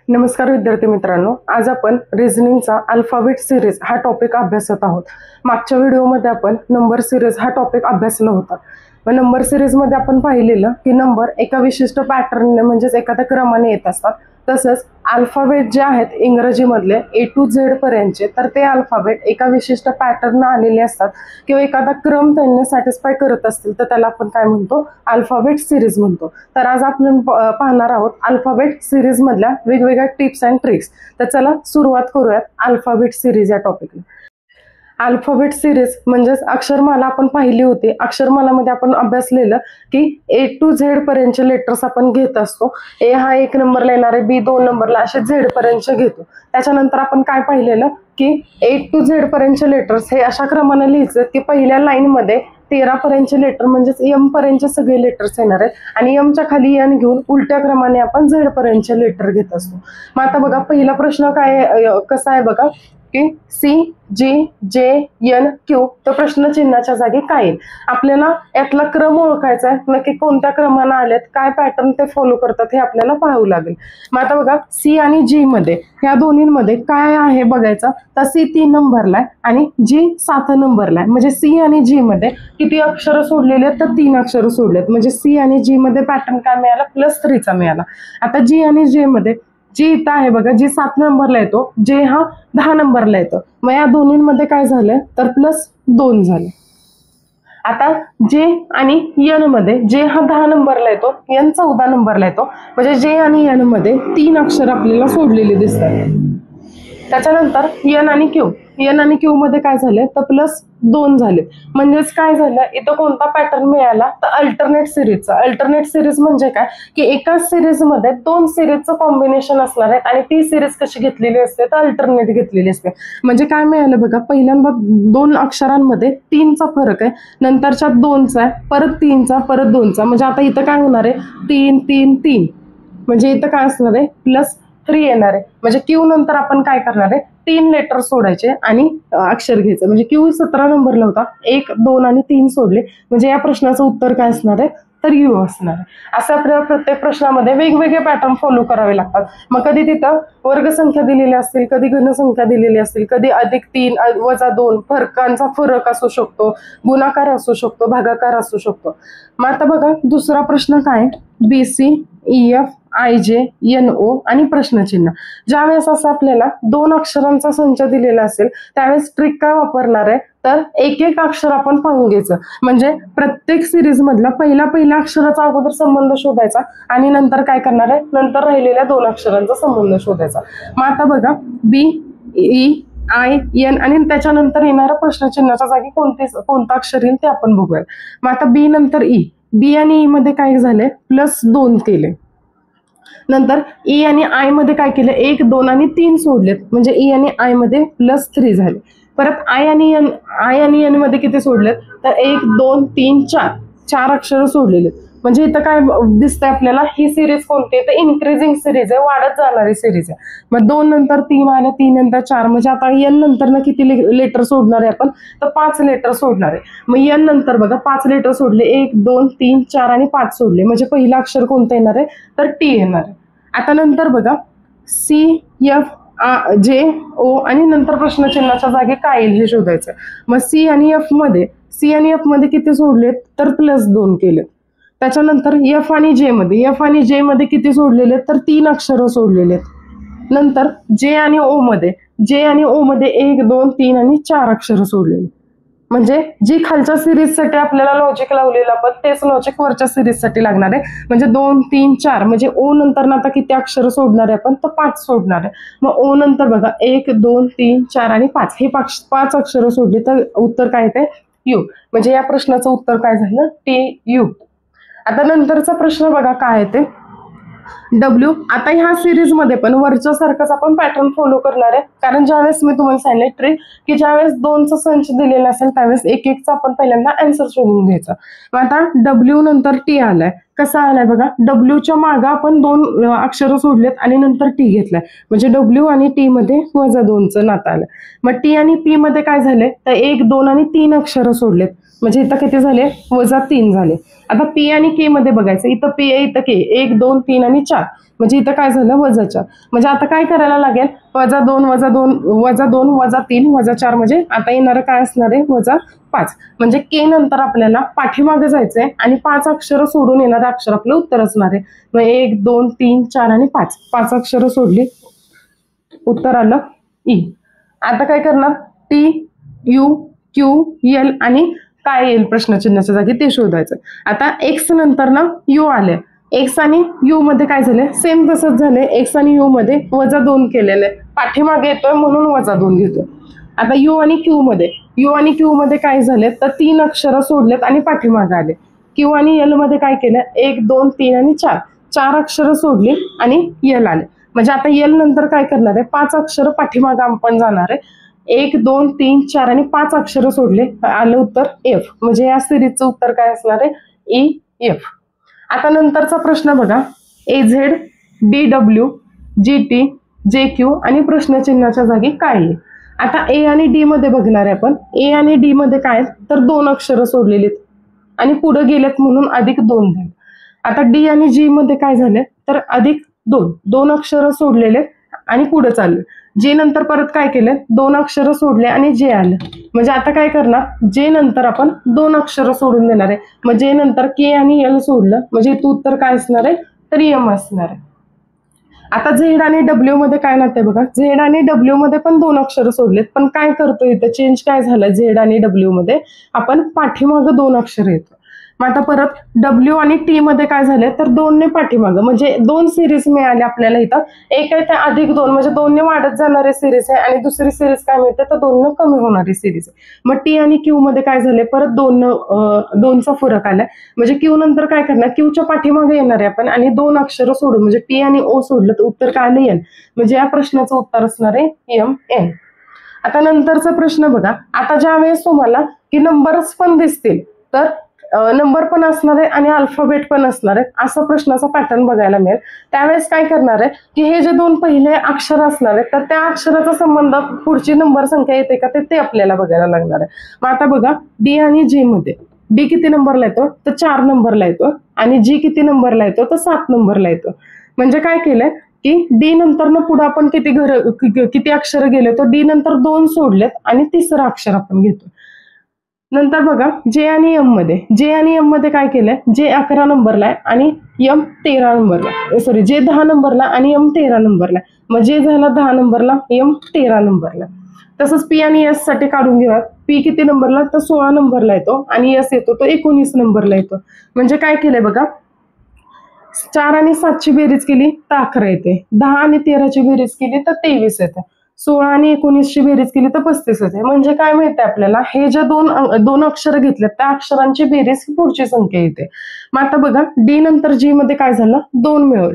नमस्कार विद्यार्थी मित्रांनो, आज आपण रिझनिंगचा अल्फाबेट सिरीज हा टॉपिक अभ्यासत आहोत। मागच्या व्हिडिओमध्ये आपण नंबर सिरीज हा टॉपिक अभ्यासला होता। व नंबर सिरीजमध्ये आपण पाहिलेलं की नंबर एका विशिष्ट पॅटर्नने म्हणजेच एखाद्या क्रमाने येत असतात। तसंच अल्फाबेट जे आहेत इंग्रजीमधले A to Z पर्यंतचे, तर ते अल्फाबेट एका विशिष्ट पॅटर्न आलेले असतात किंवा एखादा क्रम त्यांनी सॅटिस्फाय करत असतील तर त्याला आपण काय म्हणतो, अल्फाबेट सिरीज म्हणतो। तर आज आपण पाहणार आहोत अल्फाबेट सिरीज मधल्या वेगवेगळ्या टिप्स अँड ट्रिक्स। तर चला सुरुवात करूयात अल्फाबेट सिरीज या टॉपिकला। अल्फाबेट सिरीज म्हणजेच अक्षरमाला आपण पाहिली होती। अक्षरमालामध्ये आपण अभ्यासलेलं की A to Z पर्यंतचे लेटर्स आपण घेत असतो। A हा 1 नंबरला येणार आहे, B 2 नंबरला, असे Z पर्यंतचे घेतो। त्याच्यानंतर आपण काय पाहिलेलं की A to Z पर्यंतचे लेटर्स हे अशा क्रमाने लिहायचं की पहिल्या लाईन मध्ये 13 पर्यंतचे लेटर म्हणजेच M पर्यंतचे सगळे लेटर्स येणार आहेत आणि M च्या खाली N घेऊन उलट्या क्रमाने आपण Z पर्यंतचे लेटर घेत असतो। मग आता बघा पहिला प्रश्न कसा आहे बघा की C G J N Q, तर प्रश्न चिन्हाच्या जागी काय येईल? आपल्याला यातला क्रम ओळखायचा आहे, नक्की कोणत्या क्रमाने आलेत, काय पॅटर्न ते फॉलो करतात हे आपल्याला पाहावं लागेल। मग आता बघा C आणि G मध्ये ह्या दोन्हींमध्ये काय आहे बघायचं। तर C 3 नंबरला आहे आणि G 7 नंबरला आहे। म्हणजे C आणि G मध्ये किती अक्षर सोडलेले आहेत? तर 3 अक्षर सोडलेत। म्हणजे C आणि G मध्ये पॅटर्न काय मिळाला? +3 चा मिळाला। आता G आणि J मध्ये G इथं आहे बघा, G 7 नंबरला येतो, J हा 10 नंबरला येतो। मग या दोन्हींमध्ये काय झालं तर +2 झाले। आता J आणि N मध्ये J हा 10 नंबरला येतो, N 14 नंबरला येतो। म्हणजे J आणि N मध्ये 3 अक्षर आपल्याला सोडलेले दिसतात। त्याच्यानंतर N आणि Q मध्ये काय झाले तर +2 झाले। म्हणजेच काय झालं इथं कोणता पॅटर्न मिळाला तर अल्टरनेट सिरीजचा। अल्टरनेट सिरीज म्हणजे काय की एकाच सिरीज मध्ये 2 सिरीजचं कॉम्बिनेशन असणार आहे आणि ती सिरीज कशी घेतलेली असते तर अल्टरनेट घेतलेली असते। म्हणजे काय मिळालं बघा, पहिल्यांदा 2 अक्षरांमध्ये 3 चा फरक आहे, नंतरच्या 2 चा, परत 3 चा, परत 2 चा। म्हणजे आता इथं काय होणार आहे 3 3 3, म्हणजे इथं काय असणार आहे +3 येणार आहे। म्हणजे Q नंतर आपण काय करणार आहे 3 लेटर सोडायचे आणि अक्षर घ्यायचं। म्हणजे Q 17 नंबरला होता, 1 2 आणि 3 सोडले, म्हणजे या प्रश्नाचं उत्तर काय असणार आहे तर U असणार आहे। असं आपल्याला प्रत्येक प्रश्नामध्ये वेगवेगळे पॅटर्न फॉलो करावे लागतात। मग कधी तिथं वर्गसंख्या दिलेली असतील, कधी घनसंख्या दिलेली असतील, कधी +3 -2 फरकांचा फरक असू शकतो, गुणाकार असू शकतो, भागाकार असू शकतो। मग आता बघा दुसरा प्रश्न काय, BC EF IJ NO आणि प्रश्नचिन्ह। ज्यावेळेस असं आपल्याला 2 अक्षरांचा संच दिलेला असेल त्यावेळेस ट्रिक काय वापरणार आहे तर एक एक अक्षर आपण पाहून घ्यायचं। म्हणजे प्रत्येक सिरीज मधला पहिल्या अक्षराचा अगोदर संबंध शोधायचा आणि नंतर काय करणार आहे, नंतर राहिलेल्या 2 अक्षरांचा संबंध शोधायचा। मग आता बघा B E I N आणि त्याच्यानंतर येणाऱ्या प्रश्नचिन्हाच्या जागी कोणतं अक्षर येईल ते आपण बघूया। मग आता B नंतर E, B आणि E मध्ये काय झाले +2 केले। नंतर E आणि I मध्ये काय केलं 1 2 आणि 3 सोडलेत, म्हणजे E आणि I मध्ये +3 झाले। परत I आणि N मध्ये किती सोडलेत तर 1 2 3 4 अक्षर सोडलेले। म्हणजे इथं काय दिसतंय आपल्याला, ही सिरीज कोणती आहे तर इन्क्रीजिंग सिरीज आहे, वाढत जाणारी सिरीज आहे। मग 2 नंतर 3 आले, 3 नंतर 4, म्हणजे आता N नंतर ना किती लेटर सोडणार आहे आपण तर 5 लेटर सोडणार आहे। मग N नंतर बघा 5 लेटर सोडले, 1 2 3 4 आणि 5 सोडले, म्हणजे पहिलं अक्षर कोणतं येणार आहे तर T येणार आहे। आता नंतर बघा C F J O आणि नंतर प्रश्नचिन्हाच्या जागी काय येईल हे शोधायचं। मग C आणि F मध्ये किती सोडलेत तर +2 केले। त्याच्यानंतर F आणि J मध्ये किती सोडलेले तर 3 अक्षर सोडलेले। नंतर J आणि O मध्ये 1 2 3 आणि 4 अक्षर सोडलेले। म्हणजे जी खालच्या सिरीजसाठी आपल्याला लॉजिक लावलेलं आपण तेच लॉजिक वरच्या सिरीजसाठी लागणार आहे। म्हणजे 2 3 4, म्हणजे O नंतर आता किती अक्षर सोडणार आहे आपण तर 5 सोडणार आहे। मग O नंतर बघा 1 2 3 4 आणि 5, हे 5 अक्षर सोडली तर उत्तर काय येते U। म्हणजे या प्रश्नाचं उत्तर काय झालं TU। आता नंतरचा प्रश्न बघा काय आहे ते W। आता ह्या सिरीज मध्ये पण वरच्या सारखंच आपण पॅटर्न फॉलो करणार आहे, कारण ज्यावेळेस मी तुम्हाला सांगितलं ट्रिक की ज्यावेळेस 2चा संच दिलेला असेल त्यावेळेस एक एकचा आपण पहिल्यांदा आन्सर शोधून घ्यायचा। मग आता W नंतर T आलाय, कसा आलाय बघा, W च्या मागे आपण 2 अक्षर सोडलेत आणि नंतर T घेतलाय, म्हणजे W आणि T मध्ये -2चं नातं आलं। मग T आणि P मध्ये काय झाले तर 1 2 आणि 3 अक्षर सोडलेत, म्हणजे इथं किती झाले -3 झाले। आता P आणि K मध्ये बघायचं, इथं P आहे इथं K, 1 2 3 आणि 4, 4 म्हणजे इथं काय झालं वजा 4. म्हणजे आता काय करायला लागेल -2 -2 -2 -3 -4 म्हणजे आता येणारं काय असणार आहे -5. म्हणजे के नंतर आपल्याला पाठीमागे जायचंय आणि 5 अक्षर सोडून येणारं अक्षर आपलं उत्तर असणार आहे. मग 1 2 3 4 आणि 5 अक्षर सोडली, उत्तर आलं ई. आता काय करणार टी यू क्यू एल आणि काय येईल प्रश्नचिन्हाच्या जागी ते शोधायचं. आता एक्स नंतर ना यू आले, एक्स आणि यू मध्ये काय झाले सेम तसंच झाले. एक्स आणि यू मध्ये -2 केलेले, पाठीमागे येतोय म्हणून -2 घेतोय. आता यू आणि क्यू मध्ये काय झाले तर 3 अक्षर सोडलेत आणि पाठीमागे आले. क्यू आणि एल मध्ये काय केलं 1 2 3 आणि 4 अक्षर सोडली आणि एल आले. म्हणजे आता एल नंतर काय करणार आहे 5 अक्षर पाठीमागे आपण जाणार आहे. 1 2 3 4 आणि 5 अक्षर सोडले, आलं उत्तर एफ. म्हणजे या सिरीजचं उत्तर काय असणार आहे ई एफ. आता नंतरचा प्रश्न बघा, AZ DW GT JQ आणि प्रश्नचिन्हाच्या जागी काय आहे. आता ए आणि डी मध्ये बघणार आहे आपण. ए आणि डी मध्ये काय तर 2 अक्षर सोडलेली आणि पुढे गेलेत म्हणून +2 दिले. आता डी आणि जी मध्ये काय झाले तर +2 अक्षर सोडलेले आणि पुढे चालले. जे नंतर परत काय केले 2 अक्षर सोडले आणि जे आलं. म्हणजे आता काय करणार जे नंतर आपण 2 अक्षर सोडून देणार आहे. मग जे नंतर के आणि एल सोडलं म्हणजे इथं उत्तर काय असणार आहे तर एम असणार आहे. आता झेड आणि डब्ल्यू मध्ये काय नाते बघा, झेड आणि डब्ल्यू मध्ये पण 2 अक्षर सोडलेत, पण काय करतो इथं चेंज काय झालं झेड आणि डब्ल्यू मध्ये आपण पाठीमागं 2 अक्षर येतो. मग आता परत डब्ल्यू आणि टी मध्ये काय झाले तर 2 ने पाठीमागं, म्हणजे 2 सिरीज मिळाले आपल्याला इथं. एक आहे त्या +2 म्हणजे 2 ने वाढत जाणारी सिरीज आहे आणि दुसरी सिरीज काय मिळते तर 2 ने कमी होणारी सिरीज आहे. मग टी आणि क्यू मध्ये काय झाले परत 2चा फरक आलाय. म्हणजे क्यू नंतर काय करणार क्यूच्या पाठीमागे येणार आहे आपण आणि 2 अक्षर सोडून म्हणजे टी आणि ओ सोडलं तर उत्तर काय आलं एन. म्हणजे या प्रश्नाचं उत्तर असणार आहे एम. आता नंतरचा प्रश्न बघा, आता ज्या वेळेस तुम्हाला की नंबर्स पण दिसतील तर नंबर पण असणार आहे आणि अल्फाबेट पण असणार आहे असा प्रश्नाचा पॅटर्न बघायला मिळेल. त्यावेळेस काय करणार आहे की हे जे 2 पहिले अक्षर असणार आहेत तर त्या अक्षराचा संबंध पुढची नंबर संख्या येते का ते आपल्याला बघायला लागणार आहे. मग आता बघा डी आणि जी मध्ये डी किती नंबरला येतो तर 4 नंबरला येतो आणि जी किती नंबरला येतो तर 7 नंबरला येतो. म्हणजे काय केलंय की डी नंतर न पुढे आपण किती अक्षर गेले तर डी नंतर 2 सोडलेत आणि तिसरं अक्षर आपण घेतो. नंतर बघा जे आणि एम मध्ये काय केलंय जे 11 नंबरला आहे आणि एम 13 नंबरला, सॉरी जे 10 नंबरला आणि एम 13 नंबरला. मग जे झाला 10 नंबरला एम 13 नंबरला. तसंच पी आणि एस साठी काढून घेऊया. पी किती नंबरला तर 16 नंबरला येतो आणि एस येतो तो 19 नंबरला येतो. म्हणजे काय केलंय बघा 4 आणि 7 ची बेरीज केली तर 11 येते, 10 आणि 13 ची बेरीज केली तर 23 येते, 16 आणि 19 ची बेरीज केली तर 35 येते. म्हणजे काय मिळते आपल्याला हे ज्या 2 अक्षर घेतलेत त्या अक्षरांची बेरीज ही पुढची संख्या येते. मग आता बघा डी नंतर जी मध्ये काय झालं 2 मिळव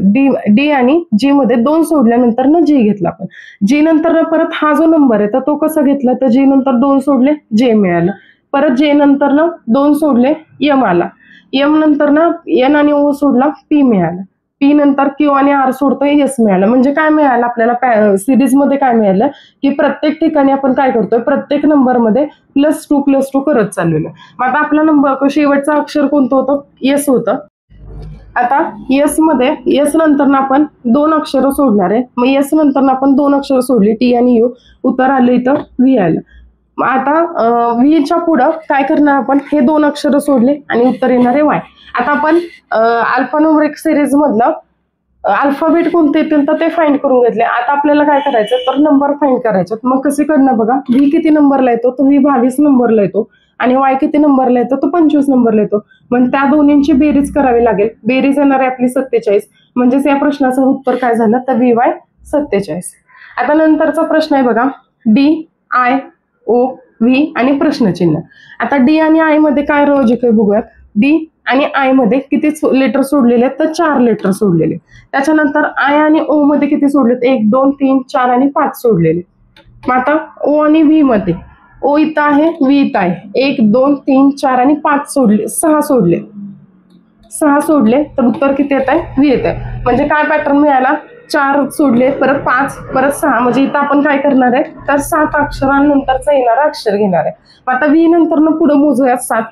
डी आणि जी मध्ये 2 सोडल्यानंतर ना जी घेतला आपण. जी नंतर परत हा जो नंबर आहे तर तो कसा घेतला तर जी नंतर 2 सोडले जे मिळालं, परत जे नंतर ना 2 सोडले एम आला, एम नंतर ना एन आणि ओ सोडला पी मिळाला, पी नंतर क्यू आणि आर सोडतोय एस मिळालं. म्हणजे काय मिळालं आपल्याला सिरीज मध्ये काय मिळालं की प्रत्येक ठिकाणी आपण काय करतोय प्रत्येक नंबर मध्ये +2 करत चाललेलो. मग आता आपला नंबर शेवटचा अक्षर कोणतं होतं एस होतं. आता एस मध्ये एस नंतर आपण 2 अक्षर सोडणार आहे. मग एस नंतर आपण 2 अक्षर सोडली टी आणि यू, उत्तर आलं इथं व्ही आलं. आता व्हीच्या पुढं काय करणार आपण हे 2 अक्षर सोडले आणि उत्तर येणार आहे वाय. आता आपण अल्फान्यूमेरिक सिरीज मधलं अल्फाबेट कोणते येतील तर ते फाइंड करून घेतले. आता आपल्याला काय करायचं तर नंबर फाइंड करायचे. मग कसे करणार बघा, व्ही किती नंबरला येतो तर व्ही 22 नंबरला येतो आणि वाय किती नंबरला येतो तो 25 नंबरला येतो. मग त्या दोन्हींची बेरीज करावी लागेल. बेरीज येणार आहे आपली 47. म्हणजेच या प्रश्नाचं उत्तर काय झालं तर व्ही वाय 47. आता नंतरचा प्रश्न आहे बघा डी आय ओ व्ही आणि प्रश्नचिन्ह. आता डी आणि आय मध्ये काय लॉजिक आहे बघूयात. डी आणि आय मध्ये किती लेटर सोडलेले आहेत तर 4 लेटर सोडलेले. त्याच्यानंतर आय आणि ओ मध्ये किती सोडलेत 1 2 3 4 आणि 5 सोडलेले. मग आता ओ आणि व्ही मध्ये ओ इथं आहे व्ही इथं आहे, 1 2 3 4 आणि 5 सोडले, 6 सोडले तर उत्तर किती येत आहे व्ही येत आहे. म्हणजे काय पॅटर्न मिळाला 4 सोडले परत 5 परत 6 म्हणजे इथं आपण काय करणार आहे तर 7 अक्षरांनंतरचं येणारं अक्षर घेणार आहे. आता व्ही नंतर पुढे मोजूयात 7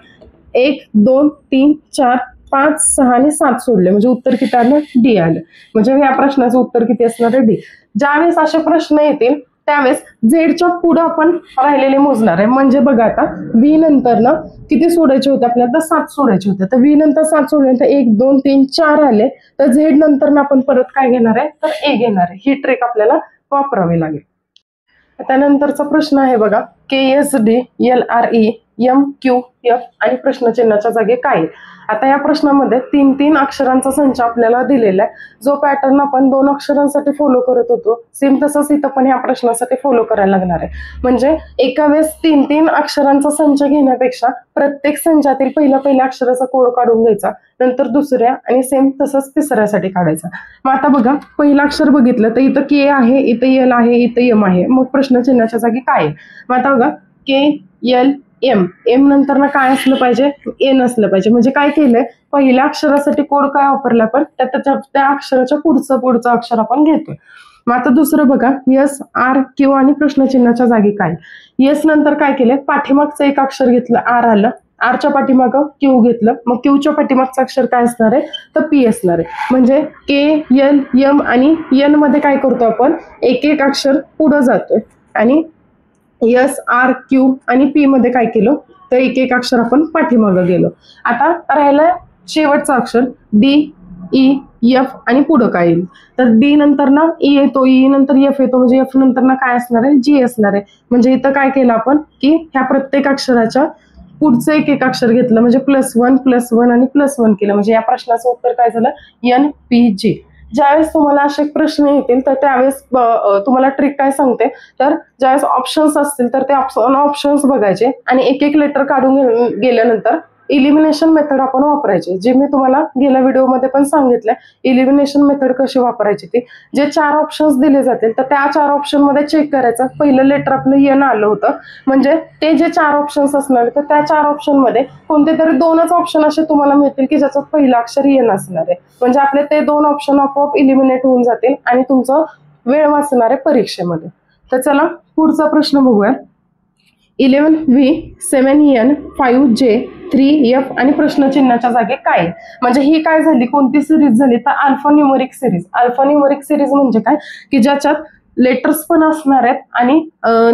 1 2 3 4 5, 6 आणि 7 सोडले म्हणजे उत्तर किती आलं? डी आलं. म्हणजे या प्रश्नाचं उत्तर किती असणार आहे? डी. ज्यावेळेस असे प्रश्न येतील त्यावेळेस झेडच्या पुढे आपण राहिलेले मोजणार आहे. म्हणजे बघा आता व्ही नंतर ना किती सोडायचे होते आपल्याला? तर 7 सोडायचे होते. तर व्ही नंतर 7 सोडल्यानंतर 1, 2, 3, 4 आले. तर झेड नंतर ना आपण परत काय घेणार आहे? तर ए घेणार आहे. ही ट्रिक आपल्याला वापरावी लागेल. त्यानंतरचा प्रश्न आहे बघा, KSD LRE MQF आणि प्रश्नचिन्हाच्या जागी काय? आता या प्रश्नामध्ये 3 अक्षरांचा संच आपल्याला दिलेला आहे. जो पॅटर्न आपण 2 अक्षरांसाठी फॉलो करत होतो सेम तसंच इथं पण ह्या प्रश्नासाठी फॉलो करायला लागणार आहे. म्हणजे एका वेळेस 3 अक्षरांचा संच घेण्यापेक्षा प्रत्येक संचातील पहिल्या अक्षराचा कोड काढून घ्यायचा, नंतर दुसऱ्या आणि सेम तसंच तिसऱ्यासाठी काढायचा. मग आता बघा पहिलं अक्षर बघितलं तर इथं के आहे, इथं एल आहे, इथं एम आहे. मग प्रश्नचिन्हाच्या जागी काय आहे? मग आता बघा KLM एम नंतर ना काय असलं पाहिजे? एन असलं पाहिजे. म्हणजे काय केलंय? पहिल्या अक्षरासाठी कोड काय वापरला आपण? त्या अक्षराच्या पुढचं अक्षर आपण घेतोय. मग आता दुसरं बघा SRQ आणि प्रश्नचिन्हाच्या जागी काय? एस नंतर काय केलंय? पाठीमागचं एक अक्षर घेतलं, आर आलं. आरच्या पाठीमागं क्यू घेतलं. मग क्यूच्या पाठीमागचं अक्षर काय असणार आहे? तर पी असणार आहे. म्हणजे KLM आणि एन मध्ये काय करतो आपण? एक अक्षर पुढं जातोय आणि SRQ आणि पी मध्ये काय केलं? तर एक अक्षर आपण पाठीमागं गेलो. आता राहिलं शेवटचं अक्षर DEF आणि पुढं काय येईल? तर डी नंतर ना ई येतो, ई नंतर एफ येतो. म्हणजे एफ नंतर ना काय असणार आहे? जी असणार आहे. म्हणजे इथं काय केलं आपण की ह्या प्रत्येक अक्षराच्या पुढचं एक अक्षर घेतलं. म्हणजे +1 आणि +1 केलं. म्हणजे या प्रश्नाचं उत्तर काय झालं? NPG. ज्यावेळेस तुम्हाला असे प्रश्न येतील तर त्यावेळेस तुम्हाला ट्रिक काय सांगते, तर ज्यावेळेस ऑप्शन्स असतील तर ते ऑप्शन्स बघायचे आणि एक लेटर काढून गेल्यानंतर इलिमिनेशन मेथड आपण वापरायची. जे मी तुम्हाला गेल्या व्हिडिओमध्ये पण सांगितलंय इलिमिनेशन मेथड कशी वापरायची. ती जे 4 ऑप्शन्स दिले जातील तर त्या 4 ऑप्शन मध्ये चेक करायचं पहिलं लेटर आपलं एन आलं होतं. म्हणजे ते जे 4 ऑप्शन्स असणार तर त्या 4 ऑप्शन मध्ये कोणते तरी 2च ऑप्शन असे तुम्हाला मिळतील की ज्याच्यात पहिलं अक्षर एन असणार आहे. म्हणजे आपले ते 2 ऑप्शन आपोआप इलिमिनेट होऊन जातील आणि तुमचं वेळ वाचणार आहे परीक्षेमध्ये. तर चला पुढचा प्रश्न बघूया. 11V 7N 5J 3F आणि प्रश्नचिन्हाच्या जागी काय? म्हणजे ही काय झाली? कोणती सिरीज झाली? तर alpha numeric series. Alpha numeric series म्हणजे काय की ज्याच्यात लेटर्स पण असणार आहेत आणि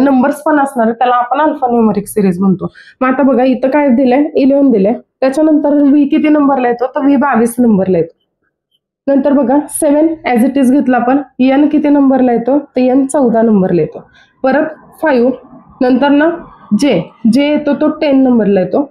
नंबर्स पण असणार आहेत, त्याला आपण अल्फा न्यूमरिक सिरीज म्हणतो. मग आता बघा इथं काय दिलंय? 11 दिलंय. त्याच्यानंतर व्ही किती नंबरला येतो? तर व्ही 22 नंबरला येतो. नंतर बघा 7 ॲज इट इज घेतला आपण. एन किती नंबरला येतो? तर एन 14 नंबरला येतो. परत 5 नंतर ना जे येतो तो 10 नंबरला येतो.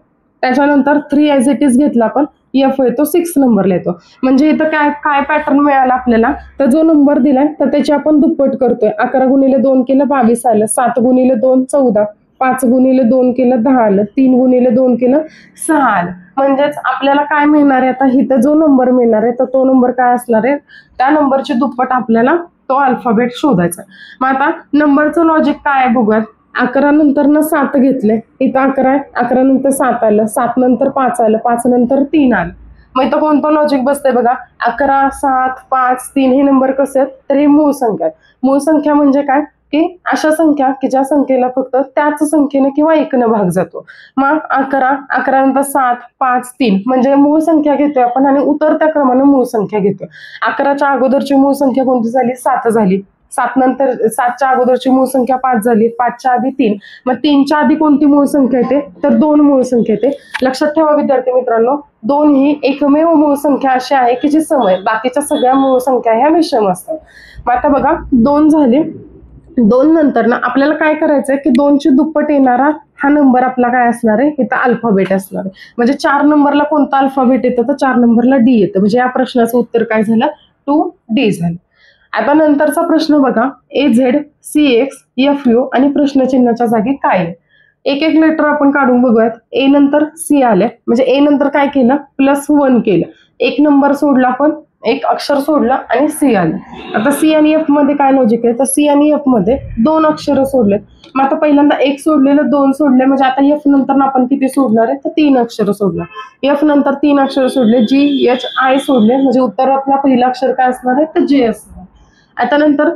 त्याच्यानंतर 3 ॲज इट इज घेतला आपण. एफ येतो 6 नंबरला येतो. म्हणजे इथं काय पॅटर्न मिळाला आपल्याला? तर जो नंबर दिलाय तर त्याची आपण दुप्पट करतोय. 11 गुणिले 2 केलं 22 आलं. 7 गुणिले 2 14. 5 गुणिले 2 केलं 10 आलं. 3 गुणिले 2 केलं 6 आलं. म्हणजेच आपल्याला काय मिळणार आहे? आता इथं जो नंबर मिळणार आहे तर तो नंबर काय असणार आहे? त्या नंबरची दुप्पट आपल्याला तो अल्फाबेट शोधायचा. मग आता नंबरचं लॉजिक काय आहे बघूयात. 11 नंतर ना 7 घेतले. इथं 11 आहे. 11 नंतर 7 आलं. 7 नंतर 5 आलं. 5 नंतर 3 आलं. मग इथं कोणतं लॉजिक बसतंय बघा. 11, 7, 5, 3 हे नंबर कसे आहेत? तर हे मूळ संख्या आहेत. मूळ संख्या म्हणजे काय की अशा संख्या की ज्या संख्येला फक्त त्याच संख्येने किंवा 1ने भाग जातो. मग 11 नंतर 7, 5, 3 म्हणजे मूळ संख्या घेतोय आपण आणि उतरत्या क्रमाने मूळ संख्या घेतोय. 11च्या अगोदरची मूळ संख्या कोणती झाली? 7 झाली. 7 नंतर 7च्या अगोदरची मूळ संख्या 5 झाली. 5च्या आधी 3. मग 3च्या आधी कोणती मूळ संख्या येते? तर 2 मूळ संख्या येते. लक्षात ठेवा विद्यार्थी मित्रांनो, 2 ही एकमेव मूळ संख्या अशी आहे की जी सम आहे. बाकीच्या सगळ्या मूळ संख्या ह्या विषम असतात. मग आता बघा 2 झाले. 2 नंतर ना आपल्याला काय करायचंय की 2ची दुप्पट येणारा हा नंबर आपला काय असणार आहे? इथं अल्फाबेट असणार आहे. म्हणजे 4 नंबरला कोणता अल्फाबेट येतं? तर 4 नंबरला डी येतं. म्हणजे या प्रश्नाचं उत्तर काय झालं? 2D झालं. आता नंतरचा प्रश्न बघा. AZ CX FU आणि प्रश्नचिन्हाच्या जागी काय? एक लेटर आपण काढून बघूयात. ए नंतर सी आले. म्हणजे ए नंतर काय केलं? +1 केलं. एक नंबर सोडला आपण, एक अक्षर सोडलं आणि सी आलं. आता सी आणि एफ मध्ये काय लॉजिक आहे? तर सी आणि एफ मध्ये 2 अक्षर सोडले. मग आता पहिल्यांदा 1 सोडलेलं 2 सोडले. म्हणजे आता एफ नंतर आपण किती सोडणार आहे? तर 3 अक्षर सोडणार. एफ नंतर 3 अक्षर सोडले. GHI सोडले. म्हणजे उत्तर आपला पहिला अक्षर काय असणार आहे? तर जे असणार. आता नंतर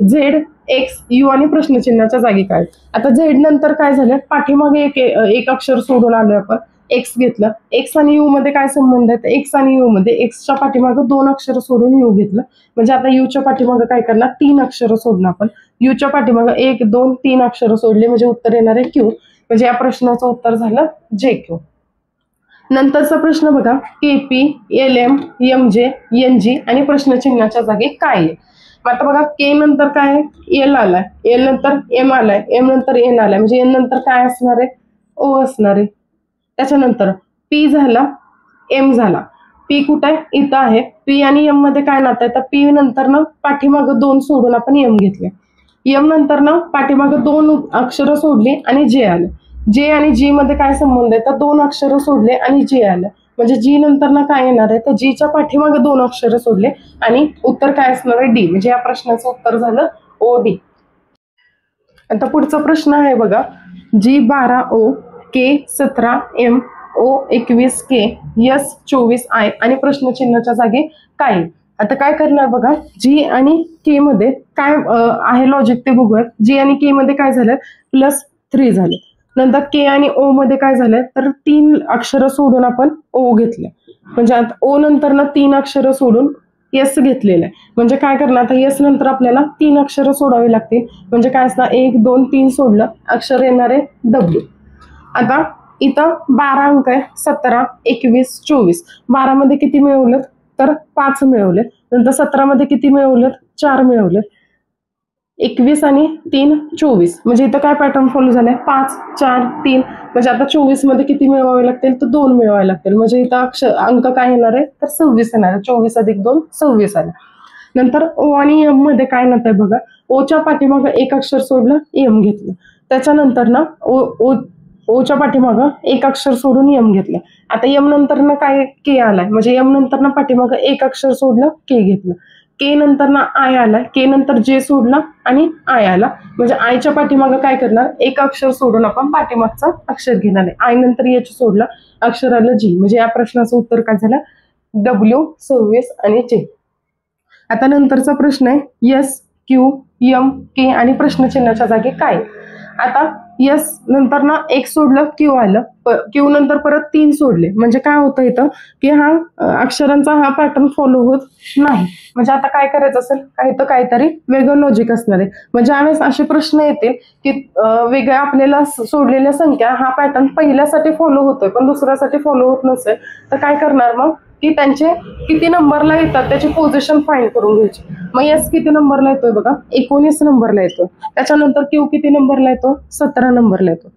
ZXU आणि प्रश्नचिन्हाच्या जागी काय? आता झेड नंतर काय झालं? पाठीमागे एक अक्षर सोडून आलोय आपण. एक्स घेतलं. एक्स आणि यू मध्ये काय संबंध आहे? तर एक्स आणि यू मध्ये एक्सच्या पाठीमागं 2 अक्षर सोडून यू घेतलं. म्हणजे आता यूच्या पाठीमागं काय करणार? 3 अक्षर सोडणार आपण. यूच्या पाठीमागं 1, 2, 3 अक्षर सोडले म्हणजे उत्तर येणार आहे क्यू. म्हणजे या प्रश्नाचं उत्तर झालं जे क्यू. नंतरचा प्रश्न बघा, KP, L M, M J, N G आणि प्रश्नचिन्हाच्या जागी काय आहे? मग आता बघा, के नंतर काय आहे? एल आलाय, एल नंतर एम आलाय, एम नंतर एन आलाय, म्हणजे एन नंतर काय असणार आहे? ओ असणार आहे. त्याच्यानंतर पी झाला, एम झाला. पी कुठे आहे? इथं आहे. पी आणि एम मध्ये काय नातं आहे? तर पी नंतर ना पाठीमागं 2 सोडून आपण एम घेतले. एम नंतर ना पाठीमागं 2 अक्षरं सोडली आणि जे आलं. जे आणि जी मध्ये काय संबंध आहे? तर 2 अक्षरं सोडले आणि जे आलं. म्हणजे जी नंतर ना काय येणार आहे? तर जीच्या पाठीमागं 2 अक्षरं सोडले आणि उत्तर काय असणार आहे? डी. म्हणजे या प्रश्नाचं उत्तर झालं ओ डी. आता पुढचा प्रश्न आहे बघा, G 12 O, K 17 M, O 21 K, S 24 I आणि प्रश्नचिन्हाच्या जागी काय? आता काय करणार बघा, जी आणि के मध्ये काय आहे लॉजिक ते बघूयात. जी आणि के मध्ये काय झालं? +3 झाले. नंतर के आणि ओ मध्ये काय झालं? तर 3 अक्षरं सोडून आपण ओ घेतले. म्हणजे आता ओ नंतर ना 3 अक्षरं सोडून एस घेतलेलं आहे. म्हणजे काय करणार? आता एस नंतर आपल्याला 3 अक्षरं सोडावी लागतील. म्हणजे काय असणार? 1, 2, 3 सोडलं, अक्षर येणार आहे डब्ल्यू. आता इथं 12 अंक आहे, 17, 21, 24. 12 मध्ये किती मिळवलेत? तर 5 मिळवलेत. नंतर 17 मध्ये किती मिळवलेत? 4 मिळवलेत. 21 आणि 3 24. म्हणजे इथं काय पॅटर्न फॉलो झालाय? 5, 4, 3. म्हणजे आता 24 मध्ये किती मिळवावे लागतील? तर 2 मिळवावे लागतील. म्हणजे इथं अंक काय येणार आहे? तर 26 येणार आहे. 24 अधिक 2 26 आला. नंतर ओ आणि एम मध्ये काय नातं आहे बघा, ओच्या पाठीमागं 1 अक्षर सोडलं, एम घेतलं. त्याच्यानंतर ना ओच्या पाठीमागं 1 अक्षर सोडून एम घेतलं. आता एम नंतर ना काय? के आलाय. म्हणजे एम नंतर ना पाठीमागं 1 अक्षर सोडलं, के घेतलं. के नंतर ना आय आलाय, के नंतर जे सोडला आणि आय आला. म्हणजे आयच्या पाठीमागं काय करणार? 1 अक्षर सोडून आपण पाठीमागचं अक्षर घेणार आहे. आय नंतर एच सोडलं, अक्षर आलं जी. म्हणजे या प्रश्नाचं उत्तर काय झालं? डब्ल्यू 26 आणि जे. आता नंतरचा प्रश्न आहे, एस, क्यू, एम, के आणि प्रश्नचिन्हाच्या जागी काय? आता एस नंतर ना 1 सोडलं, क्यू आलं. क्यू नंतर परत 3 सोडले. म्हणजे काय होतं इथं? की हा अक्षरांचा हा पॅटर्न फॉलो होत नाही. म्हणजे आता काय करायचं असेल? काहीतरी वेगळं लॉजिक असणार आहे. म्हणजे ज्यावेळेस असे प्रश्न येतील की वेगळ्या आपल्याला सोडलेल्या संख्या हा पॅटर्न पहिल्यासाठी फॉलो होतोय पण दुसऱ्यासाठी फॉलो होत नसेल तर काय करणार मग? की त्यांचे किती नंबरला येतात त्याची पोझिशन फाइंड करून घ्यायची. मग एस किती नंबरला येतोय बघा? 19 नंबरला येतो. त्याच्यानंतर क्यू किती नंबरला येतो? 17 नंबरला येतो.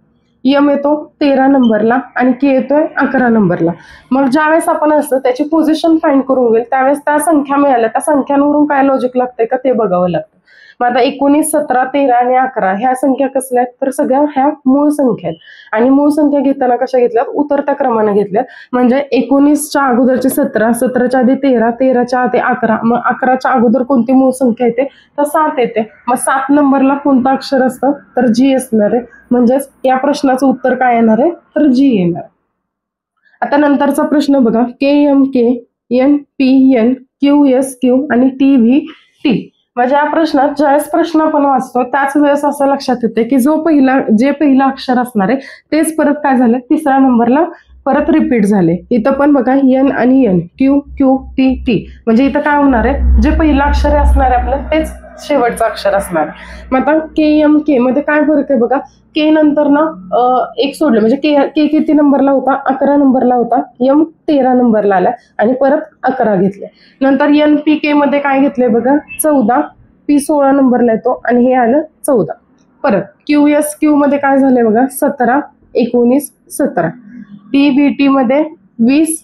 एम येतो 13 नंबरला आणि के येतोय 11 नंबरला. मग ज्यावेळेस आपण असं त्याची पोझिशन फाइंड करून घेईल त्यावेळेस त्या संख्या मिळाल्या त्या संख्यांवरून काय लॉजिक लागतंय का ते बघावं लागतं. मग आता 19, 17, 13 आणि 11 ह्या संख्या कसल्या आहेत? तर सगळ्या ह्या मूळ संख्या आहेत. आणि मूळ संख्या घेताना कशा घेतल्यात? उतरत्या क्रमाने घेतल्यात. म्हणजे 19च्या अगोदरचे 17, 17च्या आधी 13, 13च्या आधी 11, मग 11च्या अगोदर कोणती मूळ संख्या येते? तर 7 येते. मग 7 नंबरला कोणतं अक्षर असतं? तर जी असणार आहे. म्हणजेच या प्रश्नाचं उत्तर काय येणार आहे? तर जी येणार. आता नंतरचा प्रश्न बघा, K M K, N P N, Q S Q आणि टी व्ही टी. म्हणजे या प्रश्नात ज्यावेळेस प्रश्न आपण वाचतो त्याच वेळेस असं लक्षात येते की जे पहिलं अक्षर असणार आहे तेच परत काय झालं? तिसऱ्या नंबरला परत रिपीट झाले. इथं पण बघा एन आणि N, Q Q T T. म्हणजे इथं काय होणार आहे? जे पहिलं अक्षर असणार आहे आपलं तेच शेवटचं अक्षर असणार. मग आता के एम के मध्ये काय फरक आहे बघा? के नंतर ना 1 सोडलं म्हणजे के किती नंबरला होता? 11 नंबरला होता. एम 13 नंबरला आला आणि परत 11 घेतले. नंतर एन पी के मध्ये काय घेतले बघा? 14. पी 16 नंबरला येतो आणि हे आलं 14. परत क्यू एस क्यू मध्ये काय झालंय बघा? 17, 19, 17. टी बी टी मध्ये 20,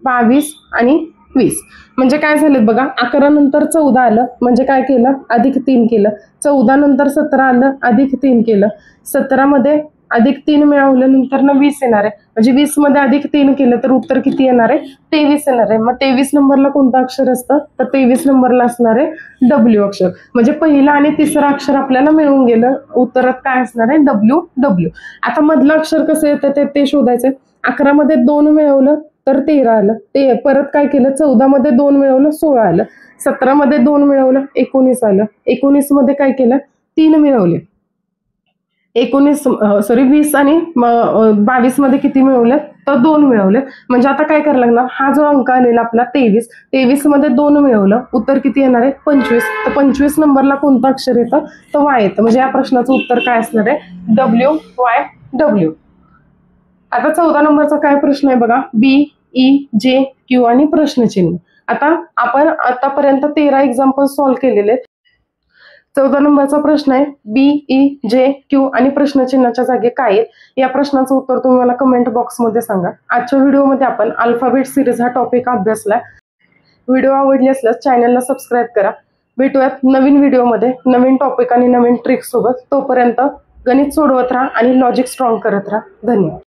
22 आणि 20. म्हणजे काय झालं बघा? 11 नंतर 14 आलं म्हणजे काय केलं? अधिक 3 केलं. 14 नंतर 17 आलं अधिक 3 केलं. 17 मध्ये अधिक 3 मिळवल्यानंतर 20 येणार आहे. म्हणजे 20 मध्ये अधिक 3 केलं तर उत्तर किती येणार आहे? 23 येणार आहे. मग 23 नंबरला कोणतं अक्षर असतं? तर 23 नंबरला असणार आहे डब्ल्यू अक्षर. म्हणजे पहिला आणि तिसरं अक्षर आपल्याला मिळून गेलं. उत्तरात काय असणार आहे? W W. आता मधलं अक्षर कसं येतं ते शोधायचं. 11 मध्ये 2 मिळवलं तर 13 आलं. ते परत काय केलं? 14 मध्ये 2 मिळवलं 16 आलं. 17 मध्ये 2 मिळवलं 19 आलं. 19 मध्ये काय केलं? 3 मिळवले. 20 आणि 22 मध्ये किती मिळवले तर 2 मिळवले. म्हणजे आता काय करायला लागणार, हा जो अंक आलेला आपला 23 मध्ये 2 मिळवलं, उत्तर किती येणार आहे 25. तर 25 नंबरला कोणतं अक्षर येतं तर वाय येतं. म्हणजे या प्रश्नाचं उत्तर काय असणार आहे WYW. आता 14 नंबरचा काय प्रश्न आहे बघा, BEJQ आणि प्रश्नचिन्ह. आता आपण आतापर्यंत 13 एक्झाम्पल सॉल्व्ह केलेले आहेत. 14 नंबरचा प्रश्न आहे BEJQ आणि प्रश्नचिन्हाच्या जागी काय आहे. या प्रश्नाचं उत्तर तुम्ही मला कमेंट बॉक्समध्ये सांगा. आजच्या व्हिडिओमध्ये आपण अल्फाबेट सिरीज हा टॉपिक अभ्यासलाय. व्हिडिओ आवडली असल्यास चॅनलला सबस्क्राईब करा. भेटूयात नवीन व्हिडिओमध्ये नवीन टॉपिक आणि नवीन ट्रिक सोबत. तोपर्यंत गणित सोडवत राहा आणि लॉजिक स्ट्रॉंग करत राहा. धन्यवाद.